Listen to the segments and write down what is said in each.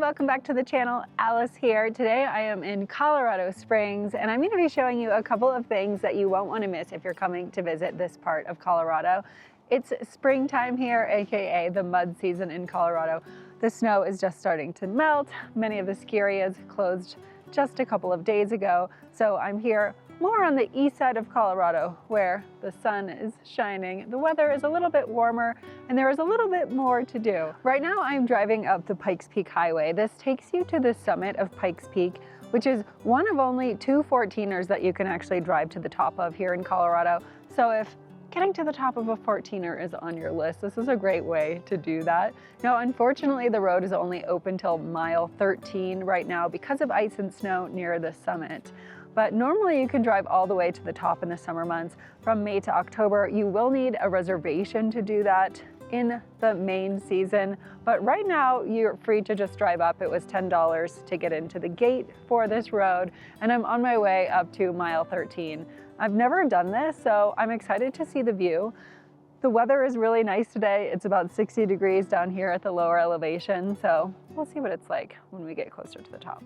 welcome back to the channel. Alice here. Today I am in Colorado Springs and I'm going to be showing you a couple of things that you won't want to miss if you're coming to visit this part of Colorado. It's springtime here, aka the mud season in Colorado. The snow is just starting to melt. Many of the ski areas closed just a couple of days ago, so I'm here more on the east side of Colorado where the sun is shining. The weather is a little bit warmer and there is a little bit more to do. Right now I'm driving up the Pikes Peak Highway. This takes you to the summit of Pikes Peak, which is one of only two 14ers that you can actually drive to the top of here in Colorado. So if getting to the top of a 14er is on your list, this is a great way to do that. Now, unfortunately, the road is only open till mile 13 right now because of ice and snow near the summit. But normally you can drive all the way to the top in the summer months. From May to October, you will need a reservation to do that in the main season. But right now you're free to just drive up. It was $10 to get into the gate for this road. And I'm on my way up to mile 13. I've never done this, so I'm excited to see the view. The weather is really nice today. It's about 60 degrees down here at the lower elevation. So we'll see what it's like when we get closer to the top.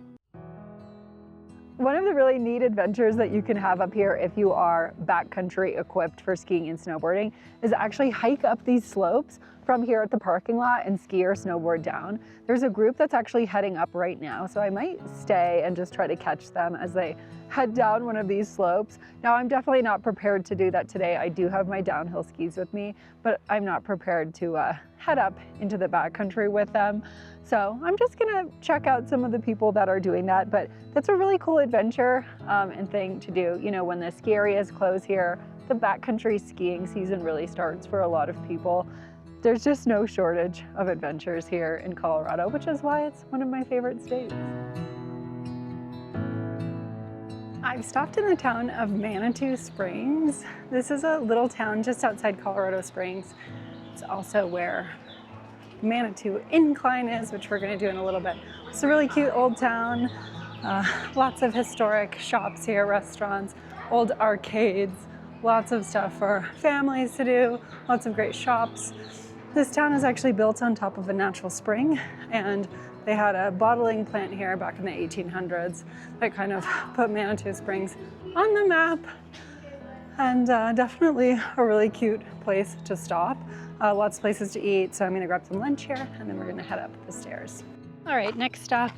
One of the really neat adventures that you can have up here if you are backcountry equipped for skiing and snowboarding is actually hike up these slopes from here at the parking lot and ski or snowboard down. There's a group that's actually heading up right now, so I might stay and just try to catch them as they head down one of these slopes. Now, I'm definitely not prepared to do that today. I do have my downhill skis with me, but I'm not prepared to head up into the backcountry with them. So I'm just gonna check out some of the people that are doing that, but that's a really cool adventure and thing to do. You know, when the ski areas close here, the backcountry skiing season really starts for a lot of people. There's just no shortage of adventures here in Colorado, which is why it's one of my favorite states. I've stopped in the town of Manitou Springs. This is a little town just outside Colorado Springs. It's also where Manitou Incline is, which we're going to do in a little bit. It's a really cute old town. Lots of historic shops here, restaurants, old arcades, lots of stuff for families to do, lots of great shops. This town is actually built on top of a natural spring, and they had a bottling plant here back in the 1800s that kind of put Manitou Springs on the map, and definitely a really cute place to stop. Lots of places to eat, so I'm gonna grab some lunch here and then we're gonna head up the stairs. All right, next stop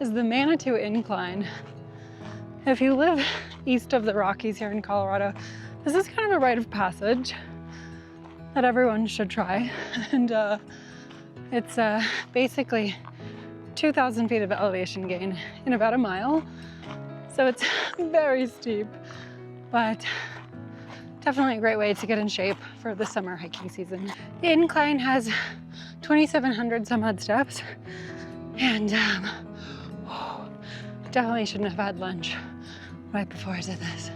is the Manitou Incline. If you live east of the Rockies here in Colorado, this is kind of a rite of passage that everyone should try. And it's basically 2,000 feet of elevation gain in about a mile. So it's very steep, but definitely a great way to get in shape for the summer hiking season. The incline has 2,700 some odd steps, and definitely shouldn't have had lunch right before I did this.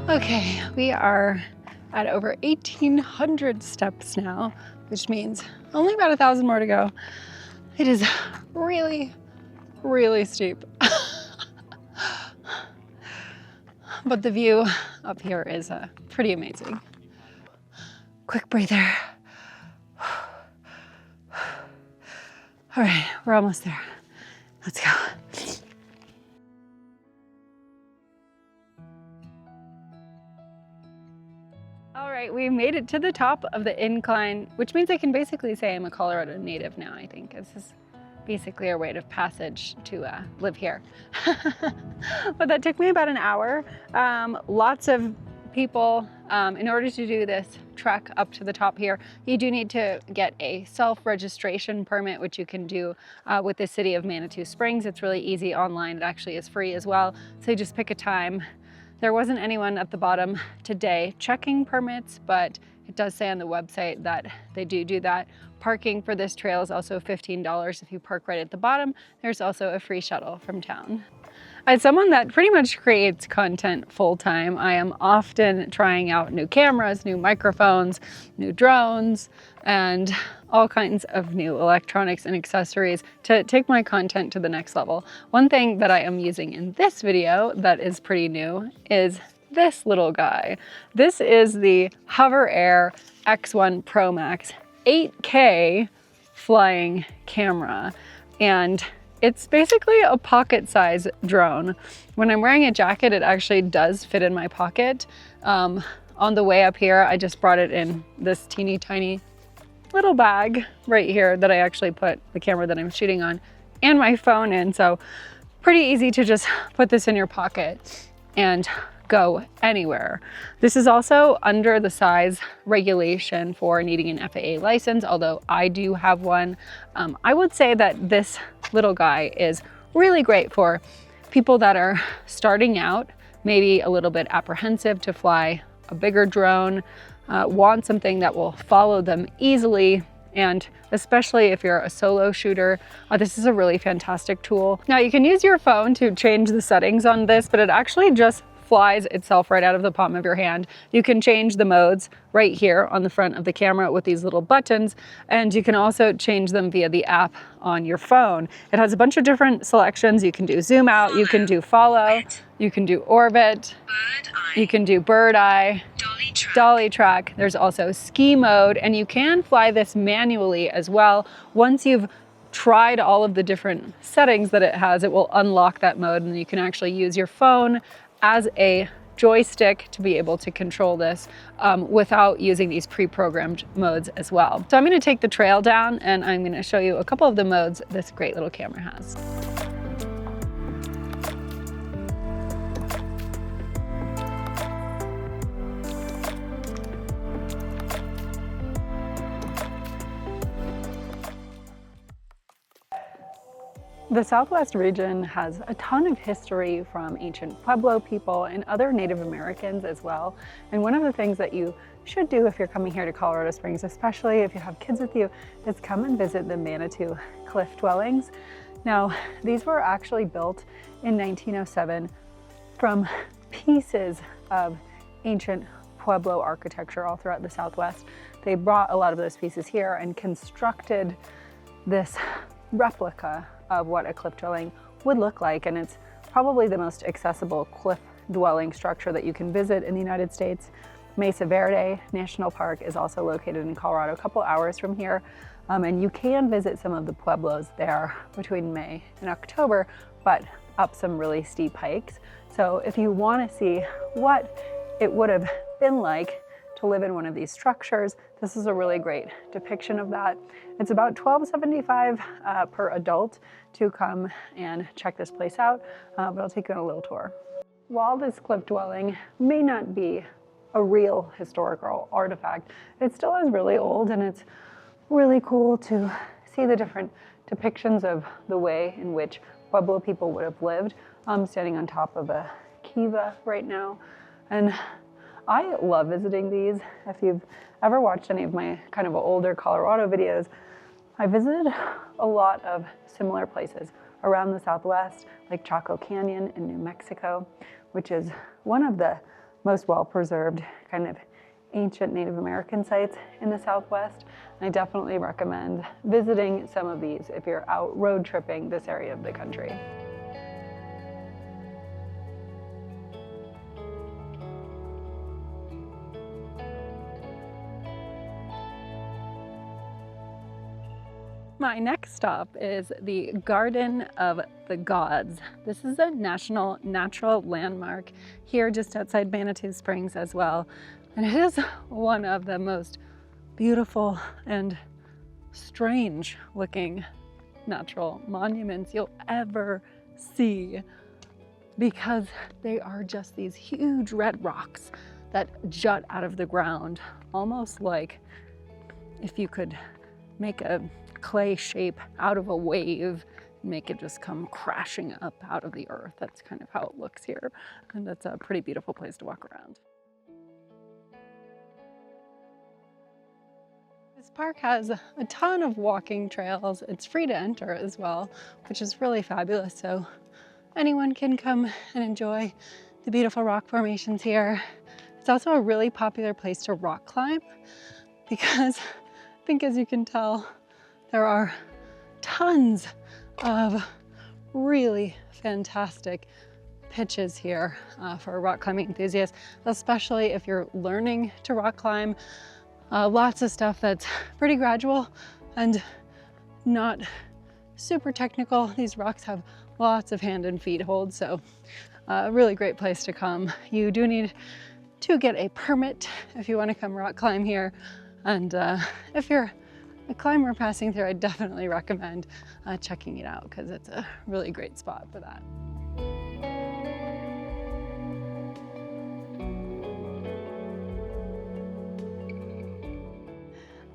Okay, we are at over 1,800 steps now, which means only about 1,000 more to go. It is really, really steep. But the view up here is pretty amazing. Quick breather. All right, we're almost there. Let's go. All right, we made it to the top of the incline, which means I can basically say I'm a Colorado native now, I think. This is basically a rite of passage to live here. But that took me about an hour. Lots of people, in order to do this trek up to the top here, you do need to get a self-registration permit, which you can do with the city of Manitou Springs. It's really easy online. It actually is free as well. So you just pick a time. There wasn't anyone at the bottom today checking permits, but it does say on the website that they do that. Parking for this trail is also $15 if you park right at the bottom. There's also a free shuttle from town. As someone that pretty much creates content full-time, I am often trying out new cameras, new microphones, new drones, and all kinds of new electronics and accessories to take my content to the next level. One thing that I am using in this video that is pretty new is this little guy. This is the HoverAir X1 Pro Max 8K flying camera, and it's basically a pocket-size drone. When I'm wearing a jacket, it actually does fit in my pocket. On the way up here, I just brought it in this teeny tiny little bag right here that I actually put the camera that I'm shooting on and my phone in. So pretty easy to just put this in your pocket and go anywhere. This is also under the size regulation for needing an FAA license, although I do have one. I would say that this little guy is really great for people that are starting out, maybe a little bit apprehensive to fly a bigger drone, want something that will follow them easily, and especially if you're a solo shooter, this is a really fantastic tool. Now you can use your phone to change the settings on this, but it actually just flies itself right out of the palm of your hand. You can change the modes right here on the front of the camera with these little buttons, and you can also change them via the app on your phone. It has a bunch of different selections. You can do zoom out, you can do follow, you can do orbit, you can do bird eye, dolly track. There's also ski mode, and you can fly this manually as well. Once you've tried all of the different settings that it has, it will unlock that mode, and you can actually use your phone as a joystick to be able to control this without using these pre-programmed modes as well. So I'm going to take the trail down and I'm going to show you a couple of the modes this great little camera has. The Southwest region has a ton of history from ancient Pueblo people and other Native Americans as well. And one of the things that you should do if you're coming here to Colorado Springs, especially if you have kids with you, is come and visit the Manitou cliff dwellings. Now, these were actually built in 1907 from pieces of ancient Pueblo architecture all throughout the Southwest. They brought a lot of those pieces here and constructed this replica of what a cliff dwelling would look like, and it's probably the most accessible cliff dwelling structure that you can visit in the United States. Mesa Verde National Park is also located in Colorado, a couple hours from here, and you can visit some of the pueblos there between May and October, but up some really steep hikes. So if you want to see what it would have been like to live in one of these structures, this is a really great depiction of that. It's about $12.75 per adult to come and check this place out, but I'll take you on a little tour. While this cliff dwelling may not be a real historical artifact, it still is really old, and it's really cool to see the different depictions of the way in which Pueblo people would have lived. I'm standing on top of a kiva right now, and I love visiting these. If you've ever watched any of my kind of older Colorado videos, I visited a lot of similar places around the Southwest, like Chaco Canyon in New Mexico, which is one of the most well-preserved kind of ancient Native American sites in the Southwest. And I definitely recommend visiting some of these if you're out road tripping this area of the country. My next stop is the Garden of the Gods. This is a national natural landmark here just outside Manitou Springs as well. And it is one of the most beautiful and strange looking natural monuments you'll ever see, because they are just these huge red rocks that jut out of the ground, almost like if you could make a clay shape out of a wave, make it just come crashing up out of the earth. That's kind of how it looks here. And that's a pretty beautiful place to walk around. This park has a ton of walking trails. It's free to enter as well, which is really fabulous. So anyone can come and enjoy the beautiful rock formations here. It's also a really popular place to rock climb because I think, as you can tell, there are tons of really fantastic pitches here for rock climbing enthusiasts, especially if you're learning to rock climb. Lots of stuff that's pretty gradual and not super technical. These rocks have lots of hand and feet holds, so a really great place to come. You do need to get a permit if you want to come rock climb here, and if you're a climber passing through, I definitely recommend checking it out because it's a really great spot for that.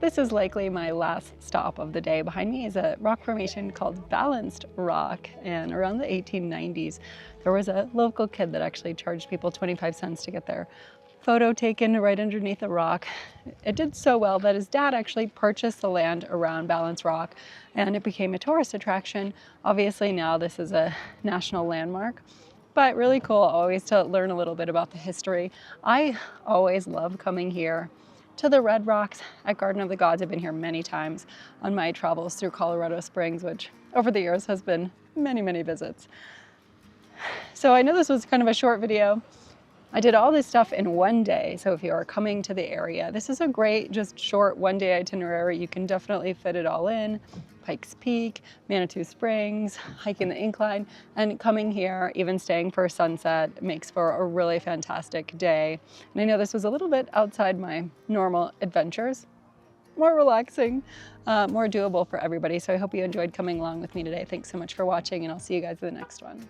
This is likely my last stop of the day. Behind me is a rock formation called Balanced Rock, and around the 1890s, there was a local kid that actually charged people 25 cents to get their photo taken right underneath a rock. It did so well that his dad actually purchased the land around Balanced Rock, and it became a tourist attraction. Obviously now this is a national landmark, but really cool always to learn a little bit about the history. I always love coming here to the Red Rocks at Garden of the Gods. I've been here many times on my travels through Colorado Springs, which over the years has been many, many visits. So I know this was kind of a short video. I did all this stuff in one day, so if you are coming to the area, this is a great, just short one-day itinerary. You can definitely fit it all in. Pikes Peak, Manitou Springs, hiking the incline, and coming here, even staying for sunset, makes for a really fantastic day. And I know this was a little bit outside my normal adventures, more relaxing, more doable for everybody. So I hope you enjoyed coming along with me today. Thanks so much for watching, and I'll see you guys in the next one.